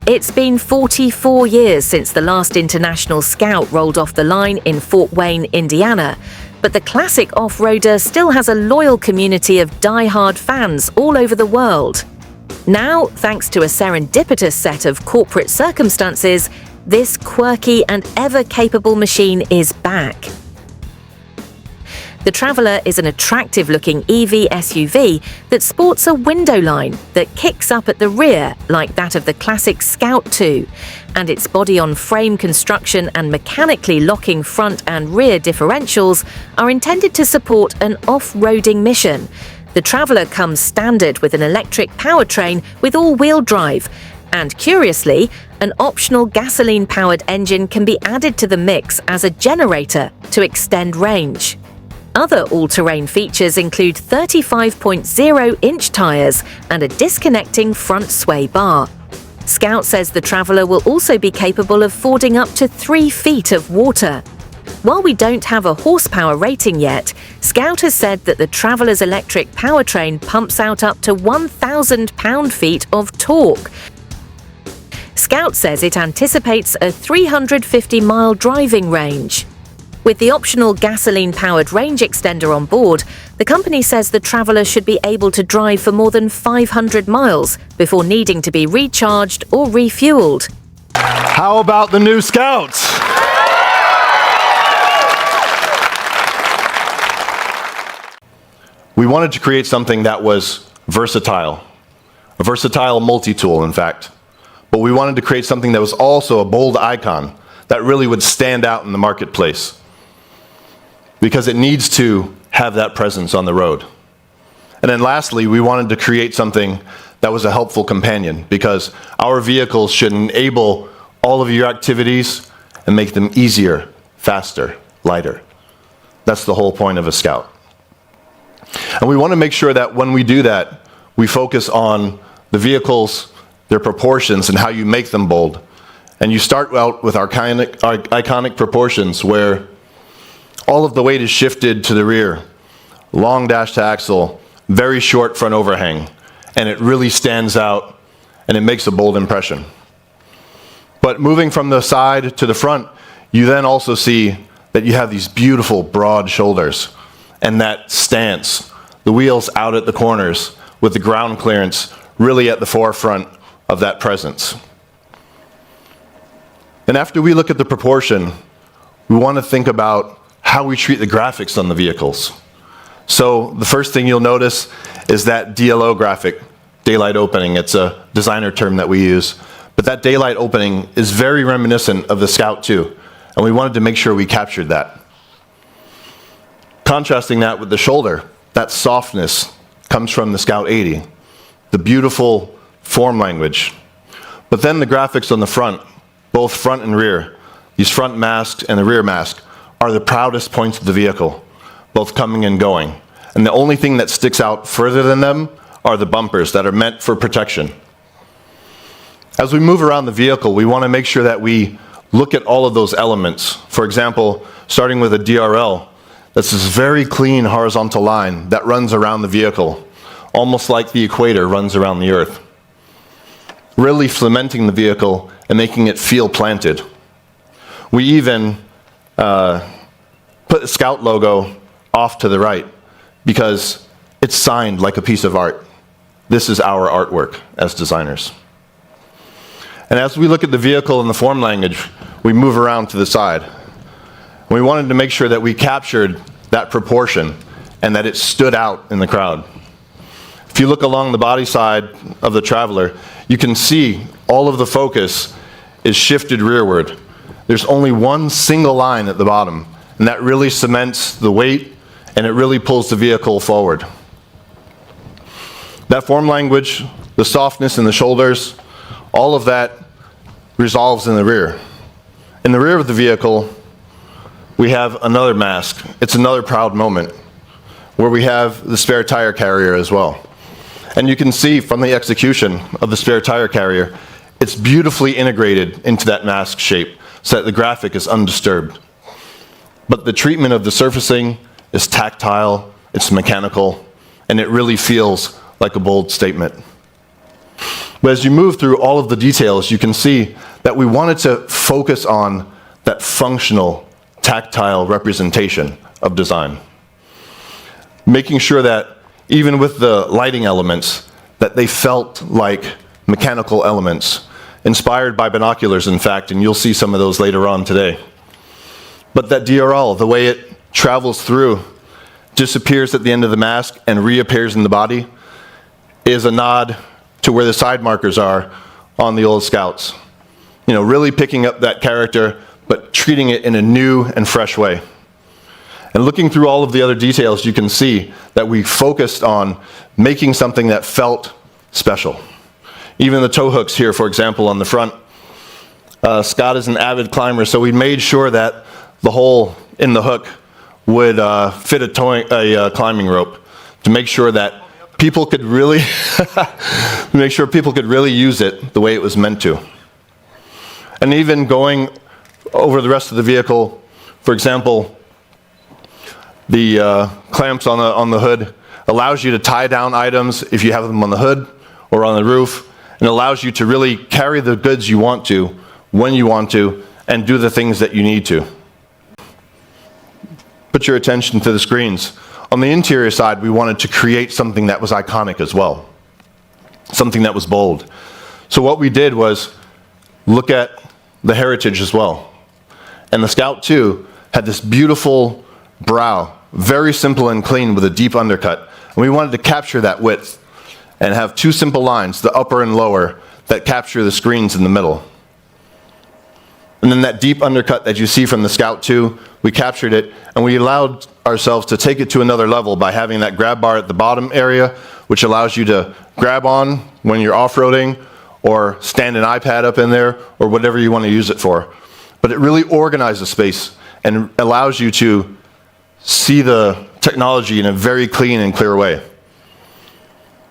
It's been 44 years since the last International Scout rolled off the line in Fort Wayne, Indiana, but the classic off-roader still has a loyal community of die-hard fans all over the world. Now, thanks to a serendipitous set of corporate circumstances, this quirky and ever-capable machine is back. The Traveller is an attractive-looking EV SUV that sports a window line that kicks up at the rear like that of the classic Scout 2, and its body-on-frame construction and mechanically locking front and rear differentials are intended to support an off-roading mission. The Traveller comes standard with an electric powertrain with all-wheel drive, and curiously, an optional gasoline-powered engine can be added to the mix as a generator to extend range. Other all-terrain features include 35.0-inch tyres and a disconnecting front sway bar. Scout says the Traveller will also be capable of fording up to 3 feet of water. While we don't have a horsepower rating yet, Scout has said that the Traveller's electric powertrain pumps out up to 1,000 pound-feet of torque. Scout says it anticipates a 350-mile driving range. With the optional gasoline-powered range extender on board, the company says the Traveller should be able to drive for more than 500 miles before needing to be recharged or refueled. How about the new Scouts? We wanted to create something that was versatile, a versatile multi-tool, in fact. But we wanted to create something that was also a bold icon that really would stand out in the marketplace, because it needs to have that presence on the road. And then lastly, we wanted to create something that was a helpful companion, because our vehicles should enable all of your activities and make them easier, faster, lighter. That's the whole point of a Scout. And we want to make sure that when we do that, we focus on the vehicles, their proportions, and how you make them bold. And you start out with our iconic proportions where all of the weight is shifted to the rear, long dash to axle, very short front overhang, and it really stands out and it makes a bold impression. But moving from the side to the front, you then also see that you have these beautiful broad shoulders and that stance, the wheels out at the corners with the ground clearance really at the forefront of that presence. And after we look at the proportion, we want to think about how we treat the graphics on the vehicles. So the first thing you'll notice is that DLO graphic, daylight opening. It's a designer term that we use. But that daylight opening is very reminiscent of the Scout 2, and we wanted to make sure we captured that. Contrasting that with the shoulder, that softness comes from the Scout 80, the beautiful form language. But then the graphics on the front, both front and rear, these front masks and the rear mask, are the proudest points of the vehicle, both coming and going. And the only thing that sticks out further than them are the bumpers that are meant for protection. As we move around the vehicle, we want to make sure that we look at all of those elements. For example, starting with a DRL, that's this very clean horizontal line that runs around the vehicle, almost like the equator runs around the Earth, really cementing the vehicle and making it feel planted. We even put the Scout logo off to the right because it's signed like a piece of art. This is our artwork as designers. And as we look at the vehicle and the form language, we move around to the side. We wanted to make sure that we captured that proportion and that it stood out in the crowd. If you look along the body side of the Traveller, you can see all of the focus is shifted rearward. There's only one single line at the bottom, and that really cements the weight and it really pulls the vehicle forward. That form language, the softness in the shoulders, all of that resolves in the rear. In the rear of the vehicle, we have another mask. It's another proud moment where we have the spare tire carrier as well. And you can see from the execution of the spare tire carrier, it's beautifully integrated into that mask shape so that the graphic is undisturbed. But the treatment of the surfacing is tactile, it's mechanical, and it really feels like a bold statement. But as you move through all of the details, you can see that we wanted to focus on that functional, tactile representation of design. Making sure that even with the lighting elements, that they felt like mechanical elements, inspired by binoculars, in fact, and you'll see some of those later on today. But that DRL, the way it travels through, disappears at the end of the mask and reappears in the body, is a nod to where the side markers are on the old Scouts. You know, really picking up that character, but treating it in a new and fresh way. And looking through all of the other details, you can see that we focused on making something that felt special. Even the tow hooks here, for example, on the front. Scott is an avid climber, so we made sure that the hole in the hook would fit a climbing rope to make sure that people could really use it the way it was meant to. And even going over the rest of the vehicle, for example, the clamps on the hood allows you to tie down items if you have them on the hood or on the roof, and allows you to really carry the goods you want to, when you want to, and do the things that you need to. Put your attention to the screens. On the interior side, we wanted to create something that was iconic as well, something that was bold. So what we did was look at the heritage as well. And the Scout 2 had this beautiful brow, very simple and clean with a deep undercut. And we wanted to capture that width and have two simple lines, the upper and lower, that capture the screens in the middle. And then that deep undercut that you see from the Scout 2, we captured it, and we allowed ourselves to take it to another level by having that grab bar at the bottom area, which allows you to grab on when you're off-roading, or stand an iPad up in there, or whatever you want to use it for. But it really organizes the space and allows you to see the technology in a very clean and clear way.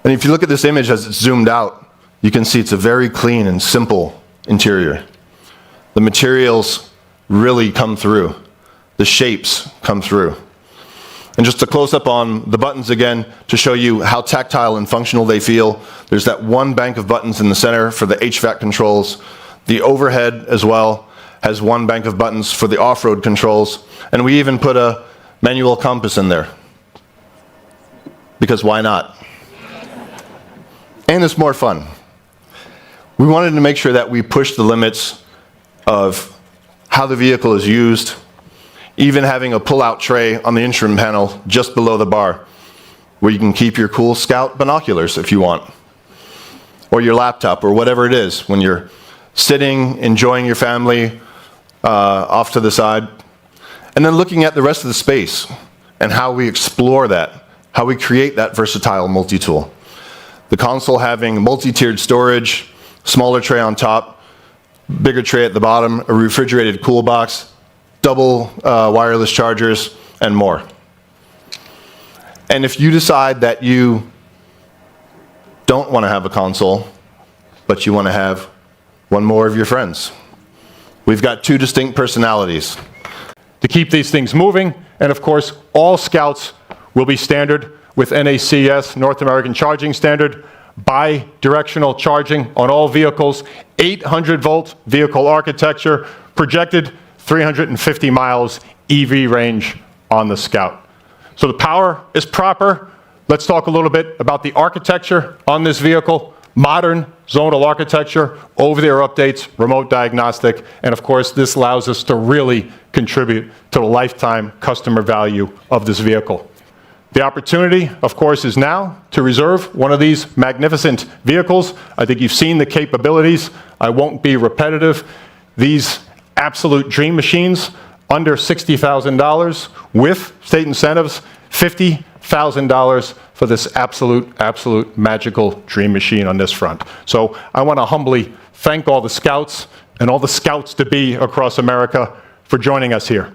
And if you look at this image as it's zoomed out, you can see it's a very clean and simple interior. The materials really come through. The shapes come through. And just a close-up on the buttons again to show you how tactile and functional they feel. There's that one bank of buttons in the center for the HVAC controls. The overhead as well has one bank of buttons for the off-road controls. And we even put a manual compass in there. Because why not? And it's more fun. We wanted to make sure that we push the limits of how the vehicle is used, even having a pull-out tray on the instrument panel just below the bar, where you can keep your cool Scout binoculars if you want, or your laptop, or whatever it is, when you're sitting, enjoying your family off to the side. And then looking at the rest of the space and how we explore that, how we create that versatile multi-tool. The console having multi-tiered storage, smaller tray on top, bigger tray at the bottom, a refrigerated cool box, double wireless chargers, and more. And if you decide that you don't want to have a console, but you want to have one more of your friends, we've got two distinct personalities. To keep these things moving, and of course, all Scouts will be standard with NACS, North American Charging Standard, bi-directional charging on all vehicles, 800-volt vehicle architecture, projected 350 miles EV range on the Scout. So the power is proper. Let's talk a little bit about the architecture on this vehicle. Modern zonal architecture, over-the-air updates, remote diagnostic, and of course this allows us to really contribute to the lifetime customer value of this vehicle. The opportunity, of course, is now to reserve one of these magnificent vehicles. I think you've seen the capabilities. I won't be repetitive. These absolute dream machines, under $60,000, with state incentives, $50,000 for this absolute magical dream machine on this front. So I want to humbly thank all the Scouts and all the Scouts-to-be across America for joining us here.